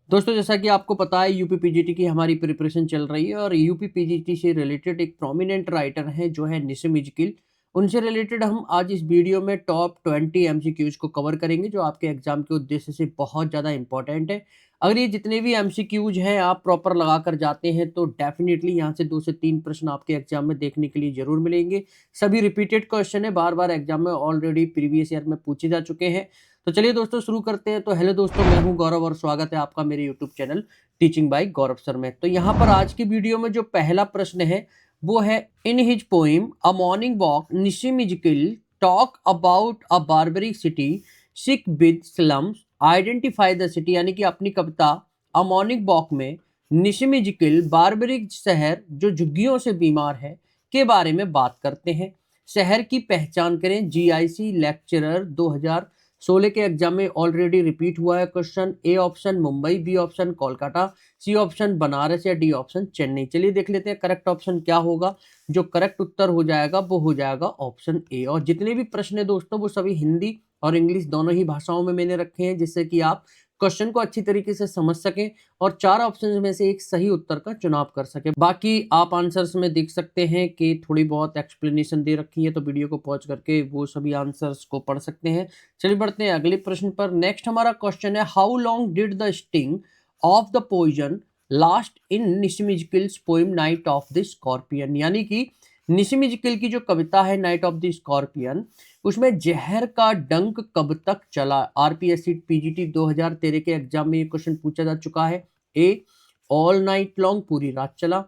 दोस्तों जैसा कि आपको पता है यूपी पीजीटी की हमारी प्रिपरेशन चल रही है और यूपी पीजीटी से रिलेटेड एक प्रोमिनेंट राइटर हैं जो है निसिम इजकिल। उनसे रिलेटेड हम आज इस वीडियो में टॉप 20 एमसीक्यूज को कवर करेंगे जो आपके एग्जाम के उद्देश्य से बहुत ज़्यादा इंपॉर्टेंट है। अगर ये जितने भी एमसीक्यूज हैं आप प्रॉपर लगा कर जाते हैं तो डेफिनेटली यहाँ से 2 से 3 प्रश्न आपके एग्जाम में देखने के लिए जरूर मिलेंगे। सभी रिपीटेड क्वेश्चन है, बार बार एग्जाम में ऑलरेडी प्रीवियस ईयर में पूछे जा चुके हैं। तो चलिए दोस्तों शुरू करते हैं। तो हेलो दोस्तों, मैं हूं गौरव और स्वागत है आपका मेरे यूट्यूब चैनल टीचिंग बाय गौरव सर में। तो यहाँ पर आज की वीडियो में जो पहला प्रश्न है वो है, in his poem A Morning Walk Nissim Ezekiel talk about a barbaric city sick with slums identify the city. यानी कि अपनी कविता अ मॉर्निंग वॉक में निसिम इजकिल बार्बरिक शहर जो झुग्गियों से बीमार है के बारे में बात करते हैं। शहर की पहचान करें। जीआईसी लेक्चरर 2016 के एग्जाम में ऑलरेडी रिपीट हुआ है question. A option Mumbai, B option Kolkata, C option Banaras या डी ऑप्शन चेन्नई। चलिए देख लेते हैं करेक्ट ऑप्शन क्या होगा। जो करेक्ट उत्तर हो जाएगा वो हो जाएगा ऑप्शन ए। और जितने भी प्रश्न है दोस्तों वो सभी हिंदी और इंग्लिश दोनों ही भाषाओं में मैंने रखे हैं जिससे कि आप क्वेश्चन को अच्छी तरीके से समझ सकें और 4 ऑप्शन में से एक सही उत्तर का चुनाव कर सके। बाकी आप आंसर्स में देख सकते हैं कि थोड़ी बहुत एक्सप्लेनेशन दे रखी है, तो वीडियो को पॉज करके वो सभी आंसर्स को पढ़ सकते हैं। चलिए बढ़ते हैं अगले प्रश्न पर। नेक्स्ट हमारा क्वेश्चन है, how long did the sting of the poison last in Nissim Ezekiel's poem Night of the scorpion. यानी कि निसिम इजकिल की जो कविता है नाइट ऑफ द स्कॉर्पियन, उसमें जहर का डंक कब तक चला। आरपीएससी पीजीटी 2013 के एग्जाम में ये क्वेश्चन पूछा जा चुका है। ए ऑल नाइट लॉन्ग, पूरी रात चला।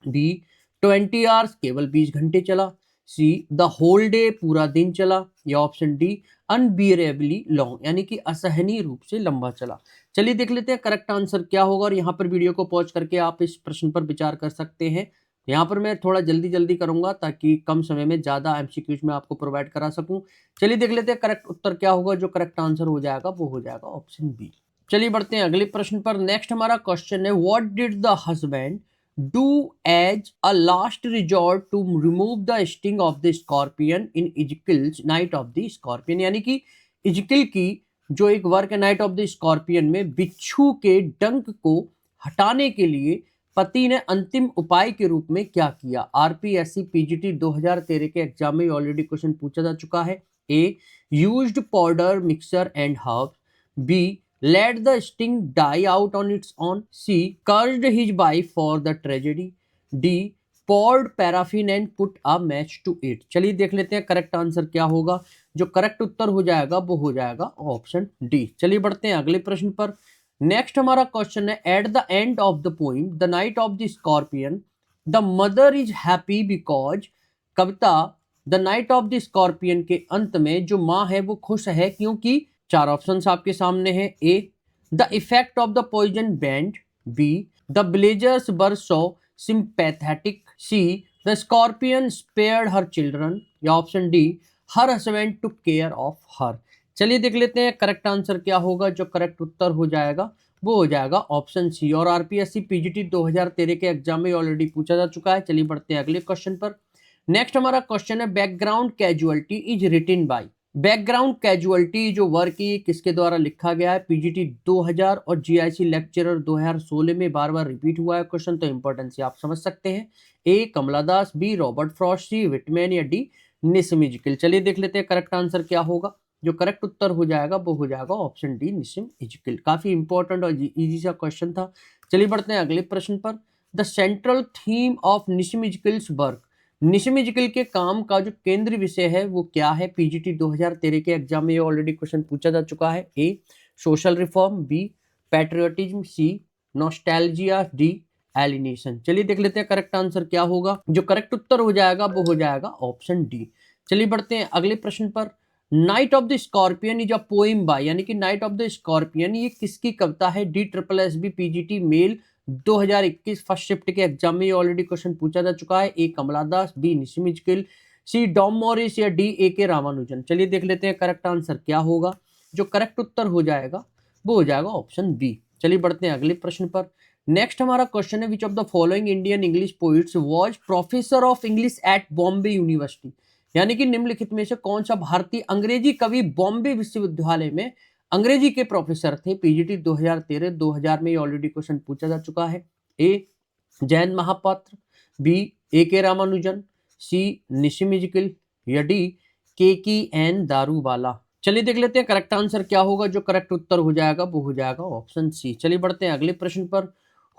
बी 20 आवर्स, केवल 20 घंटे चला। सी द होल डे, पूरा दिन चला। या ऑप्शन डी अनबियरेबली लॉन्ग, यानी कि असहनीय रूप से लंबा चला। चलिए देख लेते हैं करेक्ट आंसर क्या होगा और यहाँ पर वीडियो को पॉज करके आप इस प्रश्न पर विचार कर सकते हैं। यहाँ पर मैं थोड़ा जल्दी जल्दी करूंगा ताकि कम समय में ज्यादा एमसीक्यूज में आपको प्रोवाइड करा सकूं। चलिए देख लेते हैं करेक्ट उत्तर क्या होगा। जो करेक्ट आंसर हो जाएगा वो हो जाएगा ऑप्शन बी। चलिए बढ़ते हैं अगले प्रश्न पर। नेक्स्ट हमारा क्वेश्चन है, what did the husband do as a last resort to remove the sting of the scorpion in Ezekiel's Night of the scorpion. यानी कि इजकिल की जो एक वर्क है नाइट ऑफ द स्कॉर्पियन में बिच्छू के डंक को हटाने के लिए पति ने अंतिम उपाय के रूप में क्या किया। आरपीएससी पीजीटी 2013 के एग्जाम में ऑलरेडी क्वेश्चन पूछा जा चुका है। A used powder mixer and herbs. B let the sting die out on its own. C cursed his wife for the tragedy. D poured paraffin and put a match to it. चलिए देख लेते हैं correct answer क्या होगा। जो correct उत्तर हो जाएगा वो हो जाएगा ऑप्शन डी। चलिए बढ़ते हैं अगले प्रश्न पर। नेक्स्ट हमारा क्वेश्चन है, at the end of the poem the night of the scorpion the mother is happy because. Kavita the night of the scorpion के अंत में जो माँ है वो खुश है क्योंकि। 4 ऑप्शंस आपके सामने हैं। A the effect of the poison band. B the blazers were so sympathetic. C the scorpion spared her children. या option D her husband took care of her. चलिए देख लेते हैं करेक्ट आंसर क्या होगा। जो करेक्ट उत्तर हो जाएगा वो हो जाएगा ऑप्शन सी। और आरपीएससी पीजीटी 2013 के एग्जाम में ऑलरेडी पूछा जा चुका है। चलिए बढ़ते हैं अगले क्वेश्चन पर। नेक्स्ट हमारा क्वेश्चन है, background casualty is written by. Background casualty जो वर्क है किसके द्वारा लिखा गया है। पीजीटी 2000 और जीआईसी लेक्चरर 2016 में बार बार रिपीट हुआ है क्वेश्चन, तो इंपॉर्टेंस आप समझ सकते हैं। ए Kamala Das, B Robert Frost, सी विटमैन या डी निसिम इजकिल। चलिए देख लेते हैं करेक्ट आंसर क्या होगा। जो करेक्ट उत्तर हो जाएगा वो हो जाएगा ऑप्शन डी निसिम इजकिल। काफी इंपॉर्टेंट और इजी सा क्वेश्चन था। चलिए बढ़ते हैं अगले प्रश्न पर। द सेंट्रल थीम ऑफ निसिम इजकिल्स वर्क। निसिम इजकिल के काम का जो केंद्रीय विषय है वो क्या है। पीजीटी 2013 के एग्जाम में ऑलरेडी क्वेश्चन पूछा जा चुका है। ए सोशल रिफॉर्म, बी पैट्रियोटिज्म, सी नॉस्टैल्जिया, डी एलिनेशन। चलिए देख लेते हैं करेक्ट आंसर क्या होगा। जो करेक्ट उत्तर हो जाएगा वो हो जाएगा ऑप्शन डी। चलिए बढ़ते हैं अगले प्रश्न पर। Night of the scorpion is a poem by, यानी कि नाइट ऑफ द स्कॉर्पियन ये किसकी कविता है। D triple S B PGT male 2021 first shift के एग्जाम में ऑलरेडी क्वेश्चन पूछा जा चुका है। A Kamala Das, B Nissim Ezekiel, C Dom Moraes या डी ए के रामानुजन। चलिए देख लेते हैं करेक्ट आंसर क्या होगा। जो करेक्ट उत्तर हो जाएगा वो हो जाएगा ऑप्शन बी। चलिए बढ़ते हैं अगले प्रश्न पर। नेक्स्ट हमारा क्वेश्चन है, which of the following Indian English poets was professor of English at Bombay university. यानी कि निम्नलिखित में से कौन सा भारतीय अंग्रेजी कवि बॉम्बे विश्वविद्यालय में अंग्रेजी के प्रोफेसर थे। पीजीटी 2013-2000 में ये ऑलरेडी क्वेश्चन पूछा जा चुका है। ए जयंत महापात्र, बी ए के रामानुजन, सी निशिमिजिकल या डी के की एन दारूवाला। चलिए देख लेते हैं करेक्ट आंसर क्या होगा। जो करेक्ट उत्तर हो जाएगा वो हो जाएगा ऑप्शन सी। चलिए बढ़ते हैं अगले प्रश्न पर।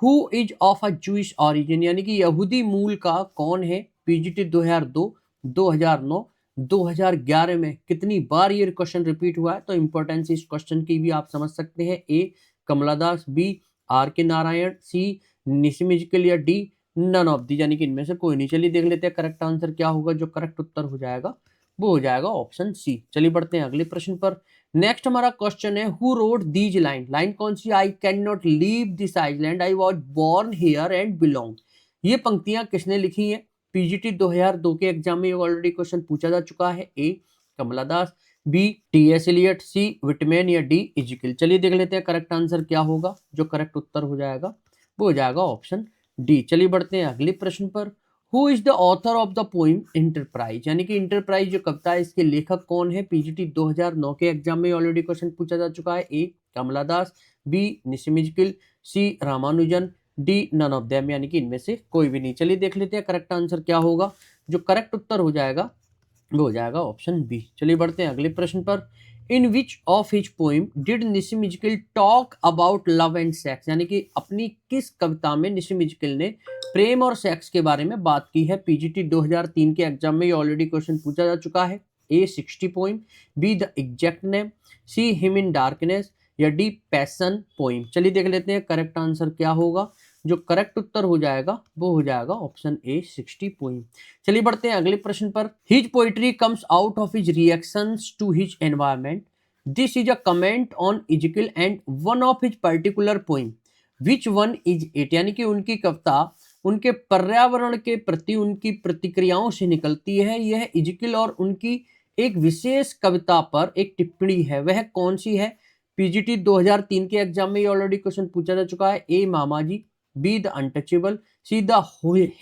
Who is of a Jewish origin, यानी कि यहूदी मूल का कौन है। पीजीटी 2002, 2009, 2011 में कितनी बार ये क्वेश्चन रिपीट हुआ है, तो इंपॉर्टेंस इस क्वेश्चन की भी आप समझ सकते हैं। ए कमलादास, बी आर के नारायण, सी निशिमिजिकल या डी नन ऑफ दी, यानी कि इनमें से कोई नहीं। चलिए देख लेते हैं करेक्ट आंसर क्या होगा। जो करेक्ट उत्तर हो जाएगा वो हो जाएगा ऑप्शन सी। चलिए बढ़ते हैं अगले प्रश्न पर। नेक्स्ट हमारा क्वेश्चन है, who wrote these line. Line कौन सी। I can not leave this island, I was born here and belong. ये पंक्तियां किसने लिखी है। पीजीटी 2002 के एग्जाम में ऑलरेडी क्वेश्चन पूछा जा चुका है। A Kamala Das, B T S Eliot, C Whitman या डी इजिकल। चलिए देख लेते हैं करेक्ट आंसर क्या होगा। जो करेक्ट उत्तर हो जाएगा वो हो जाएगा ऑप्शन डी। चलिए बढ़ते हैं अगले प्रश्न पर। Who is the author of the poem enterprise, यानी कि इंटरप्राइज जो कविता है इसके लेखक कौन है। पीजीटी 2009 के एग्जाम में ऑलरेडी क्वेश्चन पूछा जा चुका है। A Kamala Das, B Nissim Ezekiel, C Ramanujan, D none of them, यानी कि इनमें से कोई भी नहीं। चलिए देख लेते हैं करेक्ट आंसर क्या होगा। जो करेक्ट उत्तर हो जाएगा वो हो जाएगा ऑप्शन बी। चलिए बढ़ते हैं अगले प्रश्न पर। In which of his poem did Nissim Ezekiel talk about love and sex, यानी कि अपनी किस कविता में निशिमिजिकल ने प्रेम और सेक्स के बारे में बात की है। पीजीटी 2003 के एग्जाम में ये ऑलरेडी क्वेश्चन पूछा जा चुका है। ए 60 poem, be the exact name, see him in darkness या डी पैसन पोइम। चलिए देख लेते हैं करेक्ट आंसर क्या होगा। जो करेक्ट उत्तर हो जाएगा वो हो जाएगा ऑप्शन ए 60 पोइम। चलिए बढ़ते हैं अगले प्रश्न पर। His poetry comes out of his reactions to his environment, this is a comment on Ezekiel and one of his particular poem, which one is it, यानी कि उनकी कविता उनके पर्यावरण के प्रति उनकी प्रतिक्रियाओं से निकलती है। यह इजिकल और उनकी एक विशेष कविता पर एक टिप्पणी है, वह कौन सी है। पीजीटी 2003 के एग्जाम में ये ऑलरेडी क्वेश्चन पूछा जा चुका है। A Mamaji, B The Untouchable, C The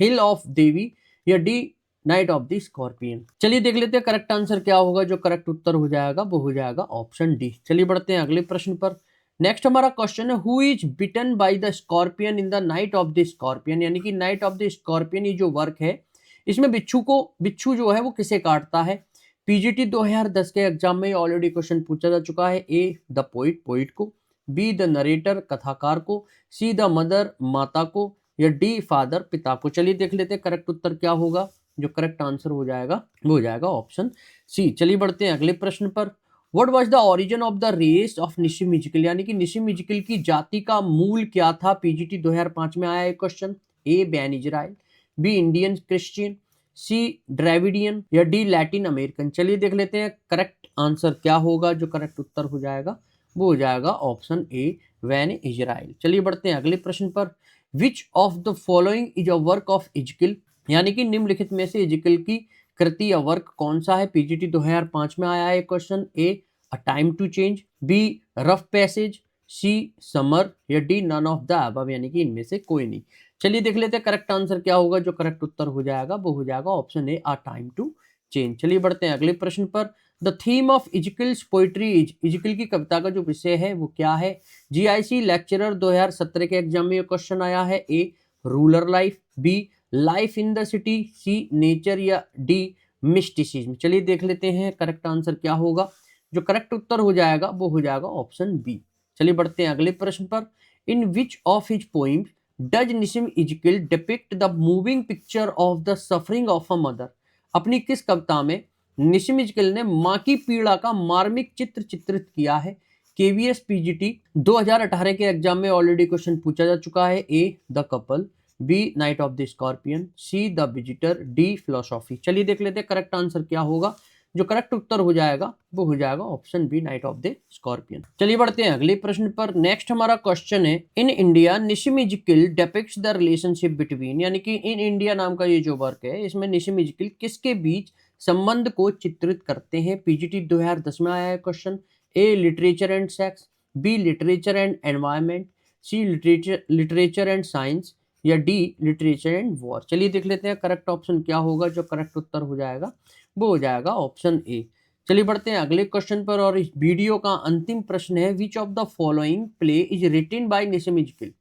Hill of Devi या D Night of the scorpion. चलिए देख लेते हैं करेक्ट आंसर क्या होगा। जो करेक्ट उत्तर हो जाएगा वो हो जाएगा ऑप्शन डी। चलिए बढ़ते हैं अगले प्रश्न पर। नेक्स्ट हमारा क्वेश्चन है, who is bitten by the scorpion in the night of the scorpion, यानी कि नाइट ऑफ द स्कॉर्पियन ये जो वर्क है इसमें बिच्छू जो है वो किसे काटता है। पीजीटी 2010 के एग्जाम में ऑलरेडी क्वेश्चन पूछा जा चुका है। ए द पोइट को, बी द नरेटर कथाकार को, सी द मदर माता को या डी फादर पिता को। चलिए देख लेते हैं करेक्ट उत्तर क्या होगा। जो करेक्ट आंसर हो जाएगा वो हो जाएगा ऑप्शन सी। चलिए बढ़ते हैं अगले प्रश्न पर। What was the origin of the race of Nissim Ezekiel, यानी कि निशिमिजिकल की जाति का मूल क्या था। पीजीटी 2005 में आया है question. A Bene Israel, B Indian Christian, C Dravidian या डी लैटिन अमेरिकन। चलिए देख लेते हैं करेक्ट आंसर क्या होगा। जो करेक्ट उत्तर हो जाएगा वो हो जाएगा ऑप्शन ए वैन इजराइल। चलिए बढ़ते हैं अगले प्रश्न पर। Which of the following is a work of Ezekiel, यानी कि निम्नलिखित में से इजिकल की कृति या वर्क कौन सा है। पीजीटी 2005 में आया है question. A a time to Change, B Rough Passage, C Summer या D none of the above, यानी कि इनमें से कोई नहीं। चलिए देख लेते हैं करेक्ट आंसर क्या होगा। जो करेक्ट उत्तर हो जाएगा वो हो जाएगा option A a time to change. चलिए बढ़ते हैं अगले प्रश्न पर। The theme of Ezekiel's poetry is, Ezekiel की कविता का जो विषय है वो क्या है। जीआईसी लेक्चरर 2017 के एग्जाम में ये क्वेश्चन आया है। A rural life, B life in the city, C nature या डी मिस्टिसिज्म। चलिए देख लेते हैं करेक्ट आंसर क्या होगा। जो करेक्ट उत्तर हो जाएगा वो हो जाएगा ऑप्शन बी। चलिए बढ़ते हैं अगले प्रश्न पर। In which of his poems does Nissim Ezekiel depict the moving picture of the suffering of a mother, अपनी किस कविता में निशिम इजिकल ने मां की पीड़ा का मार्मिक चित्र चित्रित किया है। केवीएस पीजीटी 2018 के एग्जाम में ऑलरेडी क्वेश्चन पूछा जा चुका है। A The Couple, B night of the Scorpion, C The Visitor, D Philosophy. चलिए देख लेते हैं करेक्ट आंसर क्या होगा। जो करेक्ट उत्तर हो जाएगा वो हो जाएगा option B night of the scorpion. चलिए बढ़ते हैं अगले प्रश्न पर। नेक्स्ट हमारा क्वेश्चन है, in India Nissim Ezekiel depicts the relationship between, यानी कि इन इंडिया नाम का ये जो वर्क है इसमें निशिम इजिकल किसके बीच संबंध को चित्रित करते हैं। पीजीटी 2010 में आया है question. A literature and sex, B literature and environment, C literature and science या डी लिटरेचर एंड वॉर। चलिए देख लेते हैं करेक्ट ऑप्शन क्या होगा। जो करेक्ट उत्तर हो जाएगा वो हो जाएगा ऑप्शन ए। चलिए बढ़ते हैं अगले क्वेश्चन पर और इस वीडियो का अंतिम प्रश्न है which of the following play is written by Nissim Ezekiel,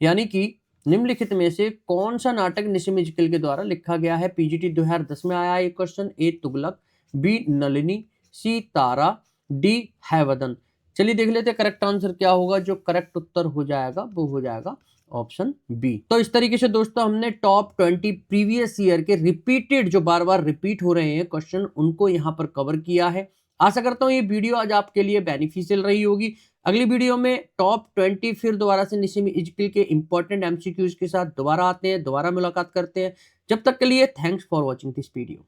यानी कि निम्नलिखित में से कौन सा नाटक निसिम इजकिल के द्वारा लिखा गया है। पीजीटी 2010 में आया है क्वेश्चन। ए तुगलक, बी नलिनी, सी तारा, डी हैवदन। चलिए देख लेते हैं करेक्ट आंसर क्या होगा। जो करेक्ट उत्तर हो जाएगा वो हो जाएगा ऑप्शन बी। तो इस तरीके से दोस्तों हमने टॉप 20 प्रीवियस ईयर के रिपीटेड, जो बार बार रिपीट हो रहे हैं क्वेश्चन, उनको यहां पर कवर किया है। आशा करता हूं ये वीडियो आज आपके लिए बेनिफिशियल रही होगी। अगली वीडियो में टॉप 20 फिर दोबारा से निसिम इजकिल के इंपॉर्टेंट एमसीक्यूज के साथ दोबारा आते हैं, दोबारा मुलाकात करते हैं। जब तक के लिए thanks for watching this video.